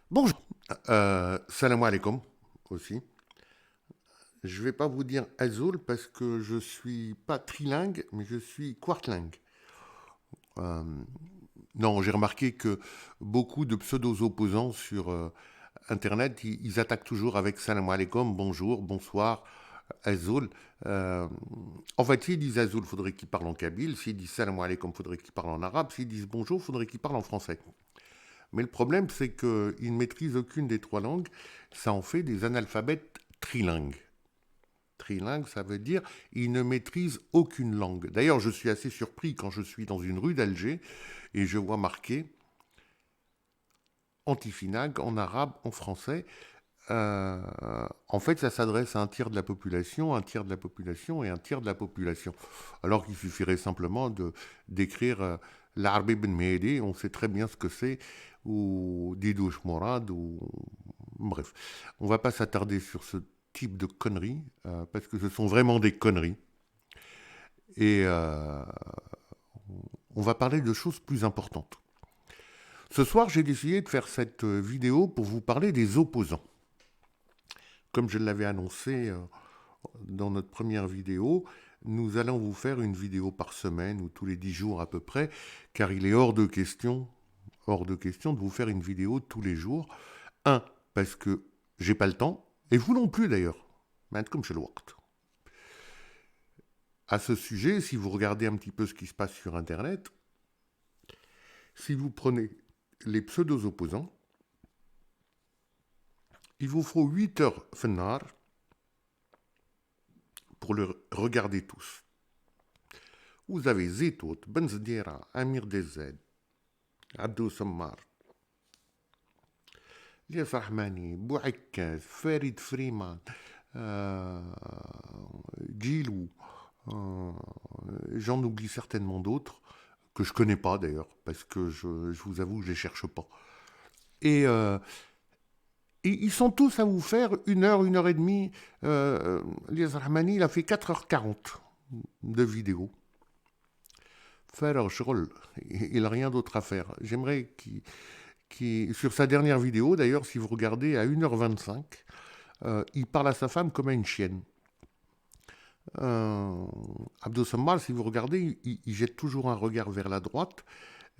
Bonjour. Salam alaikum aussi. Je vais pas vous dire Azul parce que je suis pas trilingue, mais je suis quartlingue. Euh, non, j'ai remarqué que beaucoup de pseudos opposants sur Internet, ils attaquent toujours avec Salam alaikum, bonjour, bonsoir, Azul. Euh, En fait, s'ils disent Azul, faudrait qu'ils parlent en kabyle. S'ils disent Salam alaikum, faudrait qu'ils parlent en arabe. S'ils disent bonjour, faudrait qu'ils parlent en français. Mais le problème, c'est qu'ils ne maîtrisent aucune des trois langues. Ça en fait des analphabètes trilingues. Trilingue, ça veut dire ils ne maîtrisent aucune langue. D'ailleurs, je suis assez surpris quand je suis dans une rue d'Alger et je vois marqué Antifinag en arabe, en français. Euh, En fait, ça s'adresse à un tiers de la population, un tiers de la population et un tiers de la population. Alors qu'il suffirait simplement de d'écrire l'Arbi Ben Mehdi, on sait très bien ce que c'est, ou Didouche Morad, ou bref. On va pas s'attarder sur ce type de conneries, parce que ce sont vraiment des conneries. Et on va parler de choses plus importantes. Ce soir, j'ai décidé de faire cette vidéo pour vous parler des opposants. Comme je l'avais annoncé dans notre première vidéo, nous allons vous faire une vidéo par semaine ou tous les 10 jours à peu près, car il est hors de question de vous faire une vidéo tous les jours. Un, parce que j'ai pas le temps, et vous non plus d'ailleurs. Comme chez le Waqt. À ce sujet, si vous regardez un petit peu ce qui se passe sur Internet, si vous prenez les pseudo-opposants, il vous faut 8 heures fennar pour le regarder tous. Vous avez Zetout, Benzedira, Amir Dezed, Abdou Sammar, Lias Rahmani, Bouakkaz, Farid Freeman, euh, Gilou, euh, j'en oublie certainement d'autres que je connais pas d'ailleurs, parce que je vous avoue, je les cherche pas. Et ils sont tous à vous faire 1 heure et demie. Lias Rahmani, il a fait 4h40 de vidéos. Faire شغل, il n'a rien d'autre à faire. J'aimerais sur sa dernière vidéo, d'ailleurs, si vous regardez à 1h25, il parle à sa femme comme à une chienne. Abdou Sammal, si vous regardez, il jette toujours un regard vers la droite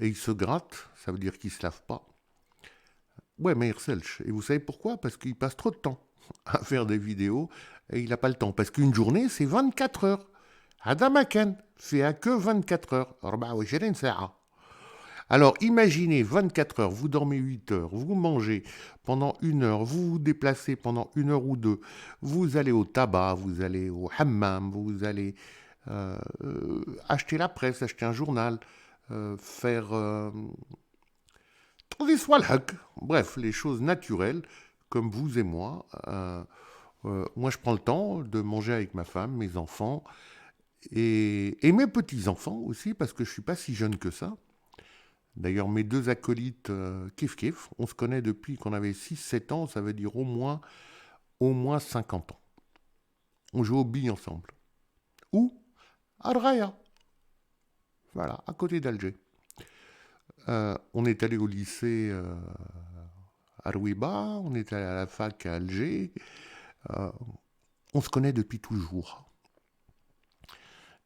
et il se gratte, ça veut dire qu'il ne se lave pas. Ouais, mais Selch. Et vous savez pourquoi? Parce qu'il passe trop de temps à faire des vidéos et il n'a pas le temps. Parce qu'une journée, c'est 24 heures. Hadamakan fait à que 24 heures. 24 ساعة. Alors imaginez 24 heures, vous dormez 8 heures, vous mangez pendant 1 heure, vous vous déplacez pendant 1 heure ou 2, vous allez au tabac, vous allez au hammam, vous allez acheter la presse, acheter un journal, faire bref, les choses naturelles, comme vous et moi. Moi, je prends le temps de manger avec ma femme, mes enfants et mes petits-enfants aussi, parce que je ne suis pas si jeune que ça. D'ailleurs, mes deux acolytes, kiff kiff, on se connaît depuis qu'on avait 6 7 ans, ça veut dire au moins 50 ans. On joue aux billes ensemble. Où? À Raya, voilà, à côté d'Alger. On est allé au lycée à Rouiba, on est allé à la fac à Alger. Euh, on se connaît depuis toujours.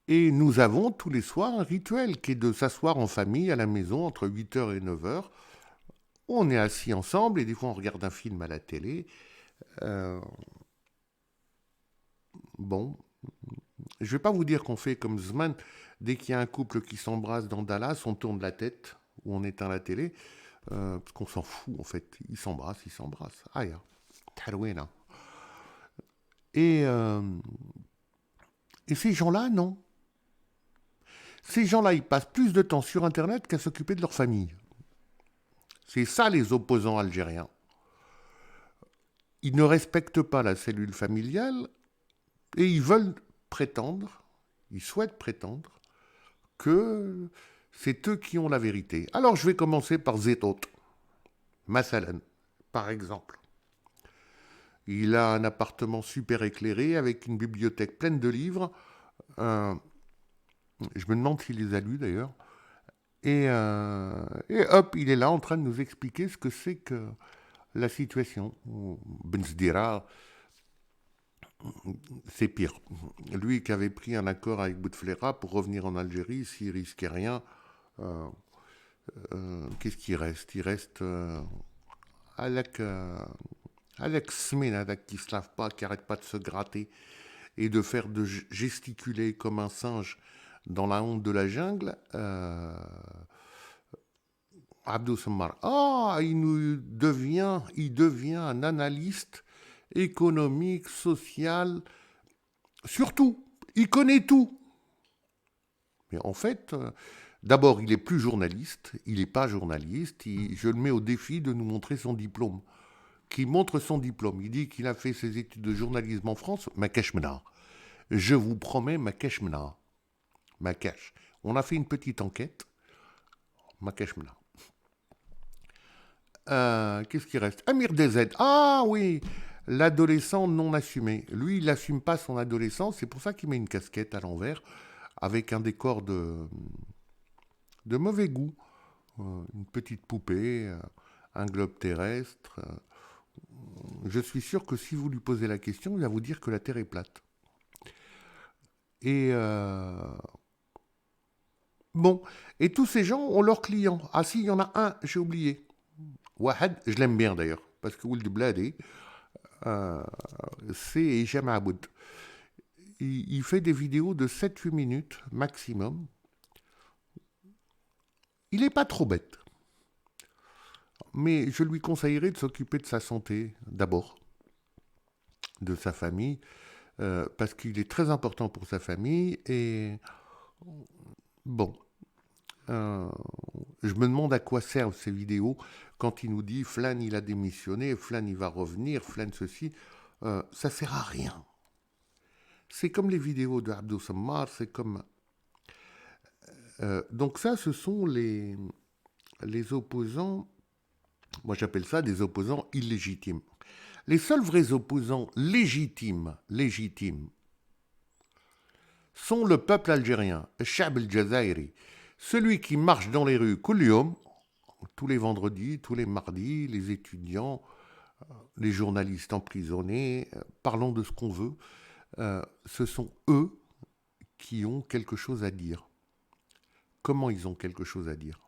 Et nous avons tous les soirs un rituel qui est de s'asseoir en famille à la maison entre 8 heures et 9 heures. On est assis ensemble et des fois on regarde un film à la télé. Euh, bon, je ne vais pas vous dire qu'on fait comme Zman. Dès qu'il y a un couple qui s'embrasse dans Dallas, on tourne la tête ou on éteint la télé. Parce qu'on s'en fout en fait. Ils s'embrassent, ils s'embrassent. Ah ya, tarouena. Et, euh, et ces gens-là, non. Ces gens-là, ils passent plus de temps sur Internet qu'à s'occuper de leur famille. C'est ça les opposants algériens. Ils ne respectent pas la cellule familiale et ils veulent prétendre, ils souhaitent prétendre que c'est eux qui ont la vérité. Alors je vais commencer par Zetot, Masalan, par exemple. Il a un appartement super éclairé avec une bibliothèque pleine de livres. Euh, je me demande s'il les a lus d'ailleurs. Et hop, il est là en train de nous expliquer ce que c'est que la situation. Ben Sdira, c'est pire. Lui qui avait pris un accord avec Bouteflika pour revenir en Algérie, s'il risquait rien, euh, qu'est-ce qui reste? Il reste avec Smin, avec qui se lave pas, qui arrête pas de se gratter et de faire de gesticuler comme un singe dans la honte de la jungle. Abdou Sammar, il devient un analyste économique, social, surtout, il connaît tout. Mais en fait, d'abord, il est plus journaliste, il n'est pas journaliste, je le mets au défi de nous montrer son diplôme. Qui montre son diplôme. Il dit qu'il a fait ses études de journalisme en France, Makeshmena. Je vous promets, Makeshmena. Makesh. On a fait une petite enquête. Makeshmena. Qu'est-ce qui reste? Amir DZ. Ah oui, l'adolescent non assumé. Lui, il n'assume pas son adolescence. C'est pour ça qu'il met une casquette à l'envers avec un décor de mauvais goût. Une petite poupée, un globe terrestre. Je suis sûr que si vous lui posez la question, il va vous dire que la Terre est plate. Et bon, et tous ces gens ont leurs clients. Ah si, il y en a un, j'ai oublié. Wahed, je l'aime bien d'ailleurs, parce que Ould Bladi, c'est Hicham Aboud. Il fait des vidéos de 7-8 minutes maximum. Il n'est pas trop bête. Mais je lui conseillerais de s'occuper de sa santé d'abord, de sa famille, parce qu'il est très important pour sa famille. Et bon, je me demande à quoi servent ces vidéos quand il nous dit Flan il a démissionné, Flan il va revenir, Flan ceci. Ça sert à rien. C'est comme les vidéos de Abdou Sammar, c'est comme... donc ça, ce sont les opposants, moi j'appelle ça des opposants illégitimes. Les seuls vrais opposants légitimes, sont le peuple algérien, Chab el-Jazairi, celui qui marche dans les rues Koulium, tous les vendredis, tous les mardis, les étudiants, les journalistes emprisonnés, parlons de ce qu'on veut, ce sont eux qui ont quelque chose à dire. Comment ils ont quelque chose à dire?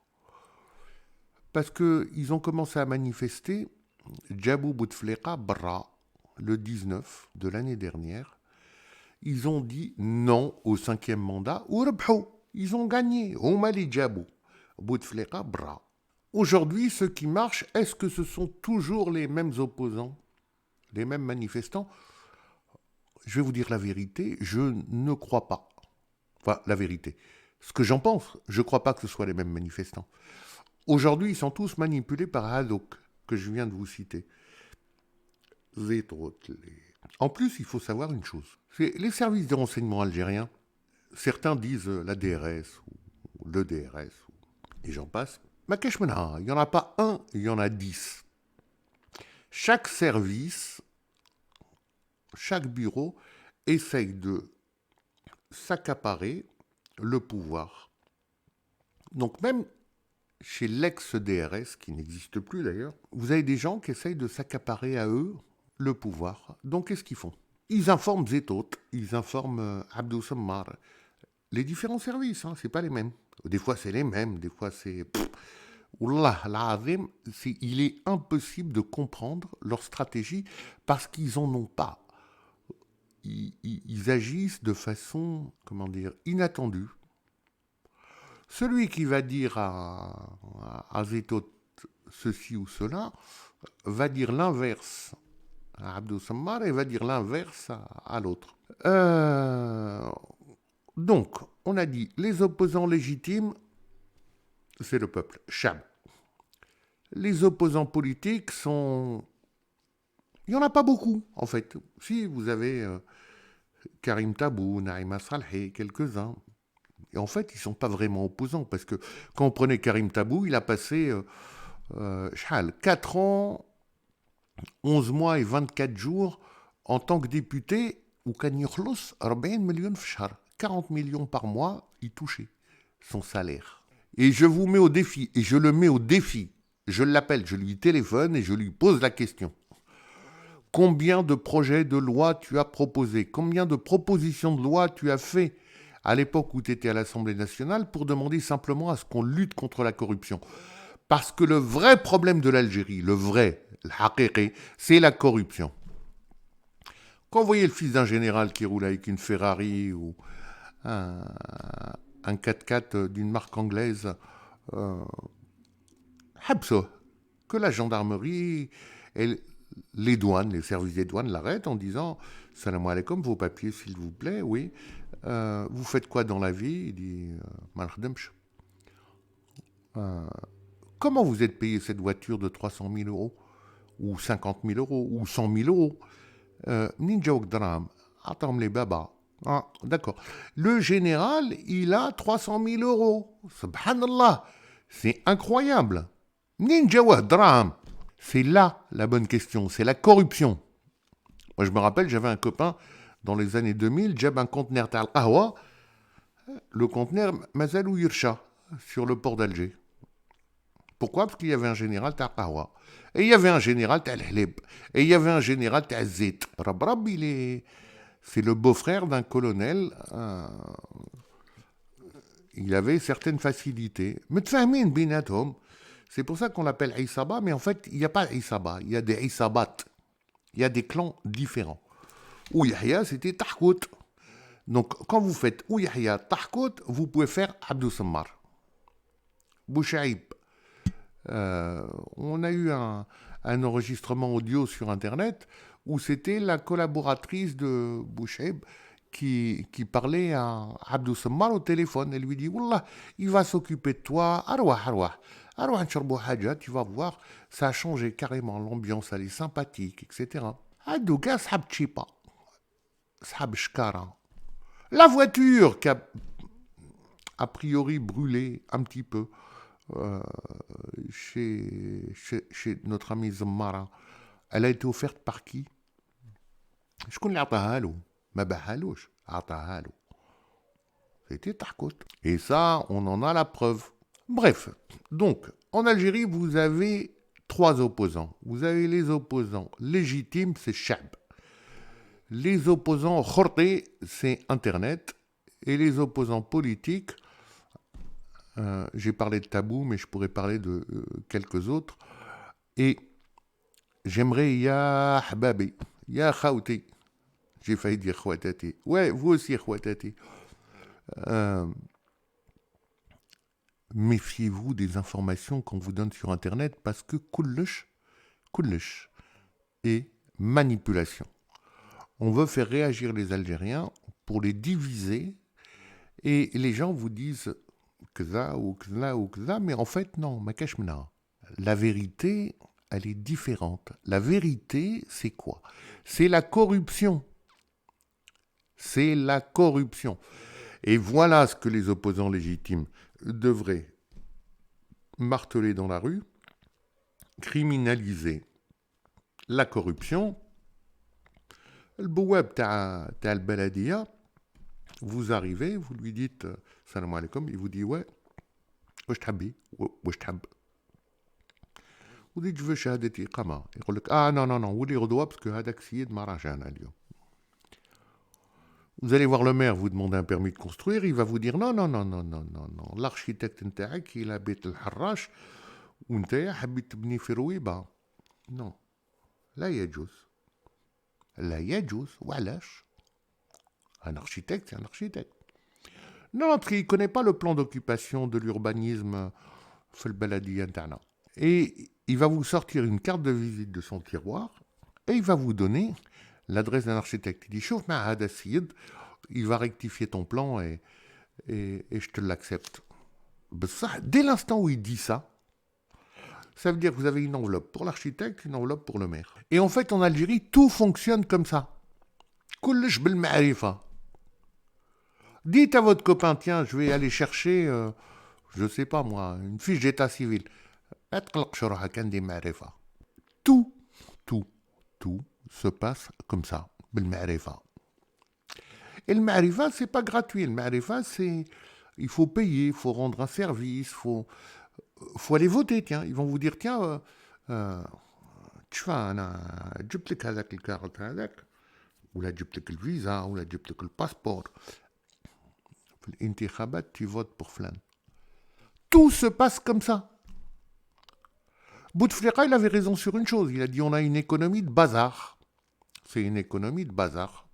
Parce qu'ils ont commencé à manifester Djabou Bouteflika Bra, le 19 de l'année dernière. Ils ont dit non au 5e mandat, ou rebhou. Ils ont gagné. Au Mali Djabou Bouteflika Bra. Aujourd'hui, ceux qui marchent, est-ce que ce sont toujours les mêmes opposants, les mêmes manifestants? Je vais vous dire la vérité, je ne crois pas. Enfin, la vérité. Ce que j'en pense, je ne crois pas que ce soit les mêmes manifestants. Aujourd'hui, ils sont tous manipulés par Haddouk, que je viens de vous citer. En plus, il faut savoir une chose. C'est les services de renseignement algériens, certains disent la DRS ou le DRS, et j'en passe. Makeshmena, il n'y en a pas un, il y en a 10. Chaque service, chaque bureau essaye de s'accaparer le pouvoir. Donc même chez l'ex-DRS, qui n'existe plus d'ailleurs, vous avez des gens qui essayent de s'accaparer à eux le pouvoir. Donc qu'est-ce qu'ils font? Ils informent Zetot, ils informent Abdou Sammar. Les différents services, c'est pas les mêmes. Des fois c'est les mêmes, des fois c'est... Wallah, l'azim, il est impossible de comprendre leur stratégie parce qu'ils en ont pas. Ils agissent de façon, inattendue. Celui qui va dire à Zetot ceci ou cela va dire l'inverse à Abdou Sammar et va dire l'inverse à l'autre. Donc, on a dit les opposants légitimes, c'est le peuple, Chab. Les opposants politiques sont... Il n'y en a pas beaucoup, en fait. Si, vous avez Karim Tabou, Naïma Saleh, quelques-uns. Et en fait, ils ne sont pas vraiment opposants, parce que quand on prenait Karim Tabou, il a passé 4 ans, 11 mois et 24 jours en tant que député, ou kan yakhlos 40 millions fshar. 40 millions par mois, il touchait son salaire. Et je vous mets au défi, et je le mets au défi, Je l'appelle, je lui téléphone et je lui pose la question. Combien de projets de loi tu as proposés? Combien de propositions de loi tu as fait à l'époque où tu étais à l'Assemblée nationale pour demander simplement à ce qu'on lutte contre la corruption? Parce que le vrai problème de l'Algérie, le vrai, c'est la corruption. Quand vous voyez le fils d'un général qui roule avec une Ferrari ou un, un 4x4 d'une marque anglaise, euh, que la gendarmerie et les douanes, les services des douanes l'arrêtent en disant Salam alaikum, vos papiers s'il vous plaît, oui. Vous faites quoi dans la vie? Il dit Malkhdemch. Comment vous êtes payé cette voiture de 300 000 euros ou 50 000 euros ou 100 000 euros? Ninja Dram, attends les babas. Ah, d'accord. Le général, il a 300 000 euros. Subhanallah, c'est incroyable. Ninja Dram. C'est là la bonne question, c'est la corruption. Moi, je me rappelle, j'avais un copain dans les années 2000, j'avais un conteneur Tal Qahwa, le conteneur Mazalou Yirsha, sur le port d'Alger. Pourquoi? Parce qu'il y avait un général Tal Qahwa. Et il y avait un général Tal Hleb. Et il y avait un général Tal Zit. Rabrab, c'est le beau-frère d'un colonel. Il avait certaines facilités. Metfahmin binatom. C'est pour ça qu'on l'appelle Aïsaba, mais en fait, il n'y a pas Aïsaba, il y a des Aïsabat. Il y a des clans différents. Ou Yahya, c'était Tahkout. Donc, quand vous faites Ou Yahya Tahkout, vous pouvez faire Abdou Sammar. Bouchaïb. On a eu un enregistrement audio sur Internet où c'était la collaboratrice de Bouchaïb qui parlait à Abdou Sammar au téléphone. Elle lui dit Wallah, il va s'occuper de toi. Arwah, arwah. Arwah, Ncharbo Hadja, tu vas voir, ça a changé carrément. L'ambiance, elle est sympathique, etc. Abdou Ga, Sahab Chipa. Sahab Shkara. La voiture qui a priori brûlé un petit peu chez notre ami Zammara, elle a été offerte par qui? Je connais Atahalo. Ma bahalouche. Atahalo. C'était Tarkout. Et ça, on en a la preuve. Bref, donc, en Algérie, vous avez trois opposants. Vous avez les opposants légitimes, c'est Chab. Les opposants khorté, c'est Internet. Et les opposants politiques, j'ai parlé de Tabou, mais je pourrais parler de quelques autres. Et j'aimerais Ya Hababi, Ya Khawti. J'ai failli dire Khouatati. Ouais, vous aussi Khouatati. Méfiez-vous des informations qu'on vous donne sur Internet parce que kullush est manipulation. On veut faire réagir les Algériens pour les diviser et les gens vous disent que ça ou que ça ou que ça, mais en fait non, ma kashmina. La vérité, elle est différente. La vérité, c'est quoi? C'est la corruption. C'est la corruption. Et voilà ce que les opposants légitimes devraient marteler dans la rue, criminaliser la corruption. Le bouweb ta al-Baladia, vous arrivez, vous lui dites salam alaikum, il vous dit ouais, wesh thabbi, wesh thab. Vous dites je veux shahadati iqama. Il dit ah non, vous les redois parce que hadak siyed ma rajana al-yom. Vous allez voir le maire, vous demandez un permis de construire, il va vous dire non. L'architecte نتاعك il habite الحراش وانت حبيت تبني في رويبة. Non. لا يجوز. وعلاش؟ Un architecte, c'est un architecte. Non, il ne connaît pas le plan d'occupation de l'urbanisme في البلدية نتاعنا. Et il va vous sortir une carte de visite de son tiroir et il va vous donner l'adresse d'un architecte. Il dit chauffe ma hada Sid, il va rectifier ton plan et je te l'accepte. Dès l'instant où il dit ça, ça veut dire que vous avez une enveloppe pour l'architecte, une enveloppe pour le maire. Et en fait, en Algérie, tout fonctionne comme ça. كلش بالمعرفة. Dites à votre copain, tiens, je vais aller chercher, je sais pas moi, une fiche d'état civil. Tout se passe comme ça. Et le ma'rifa, c'est pas gratuit. Le ma'rifa, c'est il faut payer, il faut rendre un service, faut aller voter, tiens. Ils vont vous dire, tiens, tu vas, جبت لك هذاك الكارت هذاك ولا جبت لك الفيزا ولا جبت لك الباسبور في الانتخابات tu votes pour فلان. Tout se passe comme ça. Bouteflika, il avait raison sur une chose. Il a dit on a une économie de bazar. C'est une économie de bazar.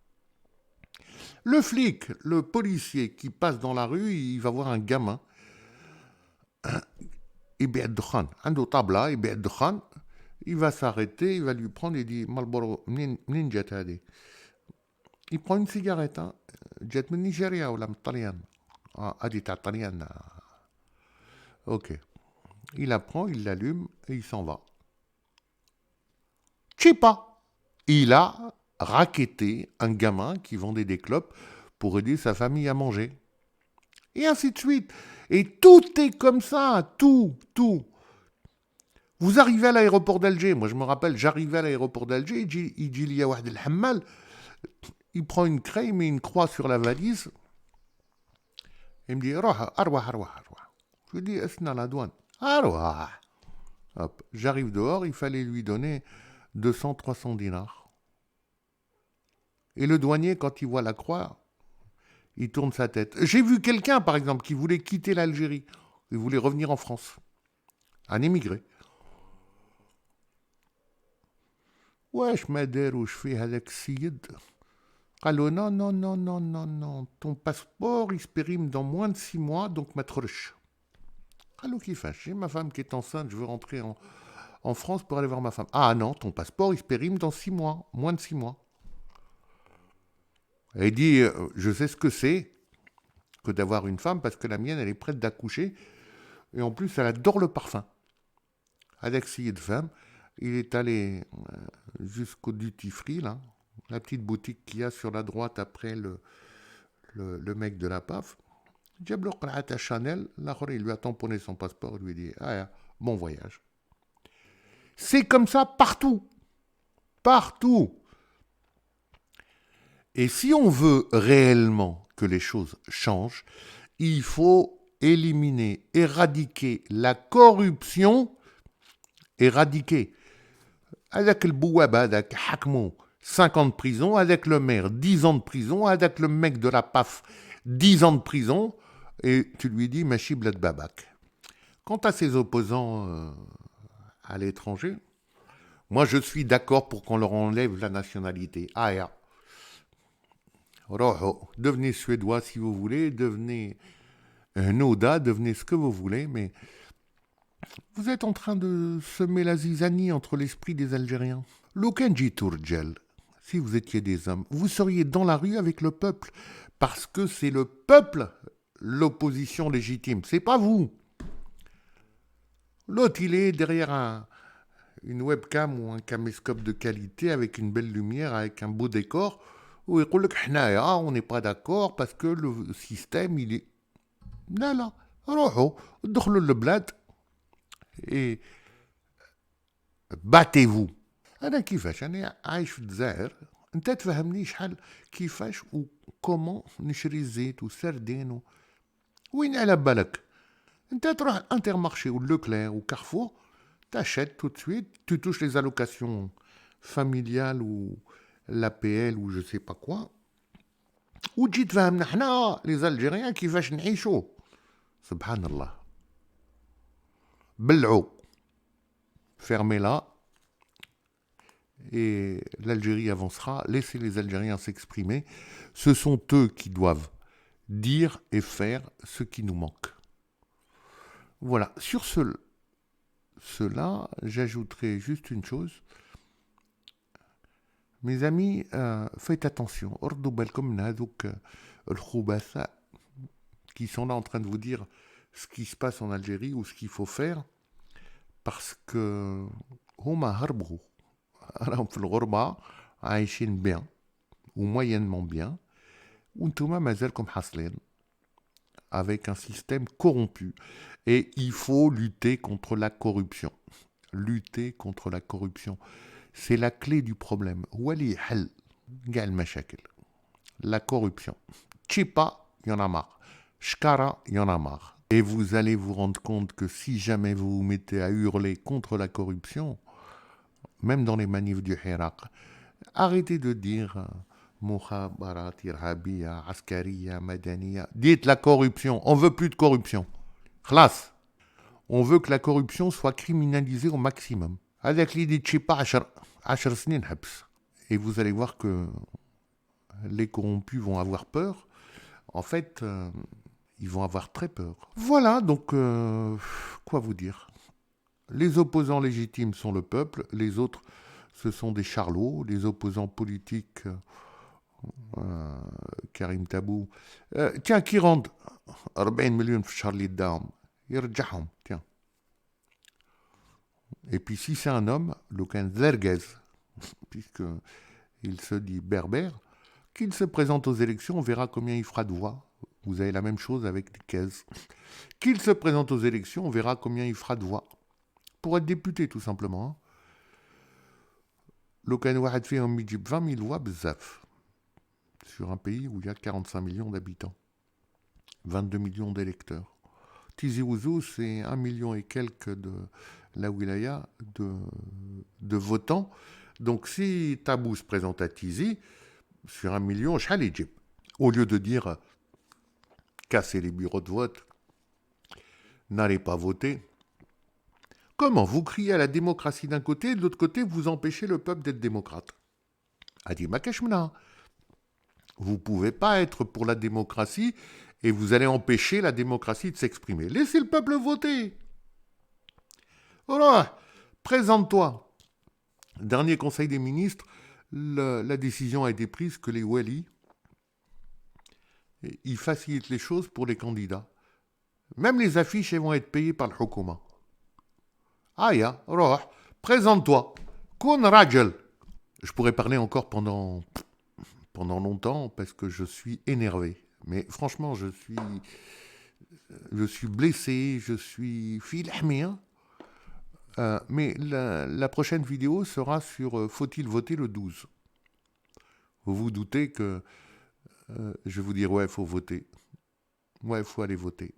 Le flic, le policier qui passe dans la rue, il va voir un gamin. يبيع الدخان عنده طابلة يبيع الدخان. Il va s'arrêter, il va lui prendre et dit Marlboro منين جات هذه. Il prend une cigarette. جات من نيجيريا ولا من الطليان. هذه تاع الطليان. Ok. Il la prend, il l'allume et il s'en va. Je sais pas. Il a racketté un gamin qui vendait des clopes pour aider sa famille à manger. Et ainsi de suite. Et tout est comme ça. Tout. Vous arrivez à l'aéroport d'Alger. Moi, je me rappelle, j'arrivais à l'aéroport d'Alger. Il dit, il y a Wahed El Hammal. Il prend une craie, il met une croix sur la valise. Il me dit, arwah. Je lui dis, est-ce dans la douane? Arwah. Hop, j'arrive dehors, il fallait lui donner 200-300 dinars. Et le douanier, quand il voit la croix, il tourne sa tête. J'ai vu quelqu'un, par exemple, qui voulait quitter l'Algérie. Il voulait revenir en France. Un émigré. واش ما داروش فيه هذاك السيد قالوا non, ton passeport il se périme dans moins de 6 mois donc ما تخرجش. قالوا كيفاش j'ai ma femme qui est enceinte, je veux rentrer en France pour aller voir ma femme. Ah non, ton passeport il se périme dans 6 mois, moins de 6 mois. Et il dit je sais ce que c'est que d'avoir une femme parce que la mienne elle est prête d'accoucher et en plus elle adore le parfum. Avec Siyed Femme, il est allé jusqu'au duty free, là, la petite boutique qu'il y a sur la droite après le mec de la PAF. Diablo Qra'at à Chanel, là, il lui a tamponné son passeport, il lui dit bon voyage. C'est comme ça partout. Partout. Et si on veut réellement que les choses changent, il faut éliminer, éradiquer la corruption, éradiquer. Avec le bouab, avec Hakmou, 5 ans de prison, avec le maire, 10 ans de prison, avec le mec de la PAF, 10 ans de prison, et tu lui dis Machi Blad Babak. Quant à ses opposants à l'étranger, moi je suis d'accord pour qu'on leur enlève la nationalité. Aya. Roho, devenez suédois si vous voulez, devenez Noda, devenez ce que vous voulez, mais vous êtes en train de semer la zizanie entre l'esprit des Algériens. Lokenji Tourgel, si vous étiez des hommes, vous seriez dans la rue avec le peuple, parce que c'est le peuple l'opposition légitime, c'est pas vous. L'autre, il est derrière une webcam ou un caméscope de qualité avec une belle lumière, avec un beau décor, où il dit que on n'est pas d'accord parce que le système, il est... Non, روحوا ادخلوا للبلاد et battez-vous. انا كيفاش انا عايش في الجزائر انت تفهمني شحال كيفاش وكومون نشري الزيت والسردين وين على بالك انت تروح انترمارشي ou Leclerc ou Carrefour, t'achètes tout de suite, tu touches les allocations familiales ou l'APL ou je sais pas quoi, وتجي تفهمنا حنا les Algériens كيفاش نعيشوا. سبحان الله. بلعوا. Fermez-la. Et l'Algérie avancera. Laissez les Algériens s'exprimer. Ce sont eux qui doivent dire et faire ce qui nous manque. Voilà. Sur cela, j'ajouterai juste une chose. Mes amis, faites attention. Ordou balkom nadouk al-khoubatha qui sont là en train de vous dire ce qui se passe en Algérie ou ce qu'il faut faire parce que huma harbrou. Alors, في الغربة عايشين bien ou moyennement bien وانتوما مازالكم حاصلين avec un système corrompu et il faut lutter contre la corruption. Lutter contre la corruption, c'est la clé du problème. هو اللي يحل كاع المشاكل. La corruption. Tchipa, il y en a marre. Shkara, il y en a marre. Et vous allez vous rendre compte que si jamais vous vous mettez à hurler contre la corruption, même dans les manifs du Hirak, arrêtez de dire Mukhabarat, Irhabiya, Askariya, Madaniya. Dites la corruption. On veut plus de corruption. Khlas. On veut que la corruption soit criminalisée au maximum. Avec l'idée de Chipa 10 سنين حبس. Et vous allez voir que les corrompus vont avoir peur. En fait, ils vont avoir très peur. Voilà, donc, quoi vous dire? Les opposants légitimes sont le peuple, les autres, ce sont des charlots. Les opposants politiques, Karim Tabou. Tiens, qui rendent 40 millions في الشهر اللي قدام يرجعهم. Tiens. Et puis si c'est un homme, le can Zerguez, puisqu'il se dit berbère, qu'il se présente aux élections, on verra combien il fera de voix. Vous avez la même chose avec les caisses. Qu'il se présente aux élections, on verra combien il fera de voix. Pour être député, tout simplement. Le can Wahed fait un midjib 20 000 voix, bzaf. Sur un pays où il y a 45 millions d'habitants. 22 millions d'électeurs. Tizi Ouzou, c'est 1 million et quelques de la wilaya de votants. Donc si Tabou se présente à Tizi, sur 1 million, Chalijib. Au lieu de dire casser les bureaux de vote, n'allez pas voter. Comment vous criez à la démocratie d'un côté et de l'autre côté, vous empêchez le peuple d'être démocrate? Adi Makeshmna. Vous ne pouvez pas être pour la démocratie et vous allez empêcher la démocratie de s'exprimer. Laissez le peuple voter. Voilà, présente-toi. Dernier conseil des ministres, la décision a été prise que les wali, ils facilitent les choses pour les candidats. Même les affiches, elles vont être payées par le Hukuma. Aya, roh, présente-toi. Kun Rajel. Je pourrais parler encore pendant longtemps parce que je suis énervé. Mais franchement, je suis blessé, je suis filhamé. Mais la prochaine vidéo sera sur faut-il voter le 12. Vous vous doutez que je vais vous dire ouais, il faut voter. Ouais, il faut aller voter.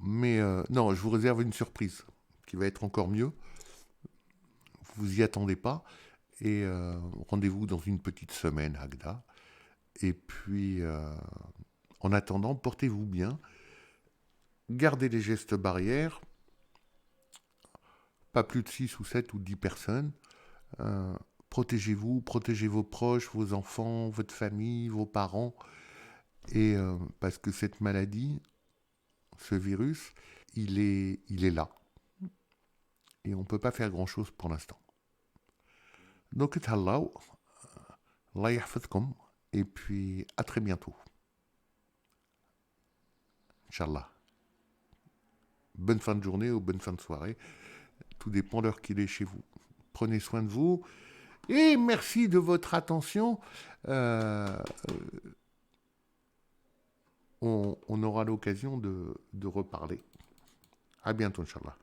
Mais non, je vous réserve une surprise qui va être encore mieux. Vous y attendez pas. Et rendez-vous dans une petite semaine, Agda. Et puis, en attendant, portez-vous bien. Gardez les gestes barrières. Pas plus de 6 ou 7 ou 10 personnes. Protégez-vous, protégez vos proches, vos enfants, votre famille, vos parents. Et parce que cette maladie, ce virus, il est là. Et on ne peut pas faire grand-chose pour l'instant. Donc, Allah yahfadkoum. Et puis, à très bientôt. Inch'Allah. Bonne fin de journée ou bonne fin de soirée. Tout dépend de l'heure qu'il est chez vous. Prenez soin de vous. Et merci de votre attention. On aura l'occasion de reparler. À bientôt, Inch'Allah.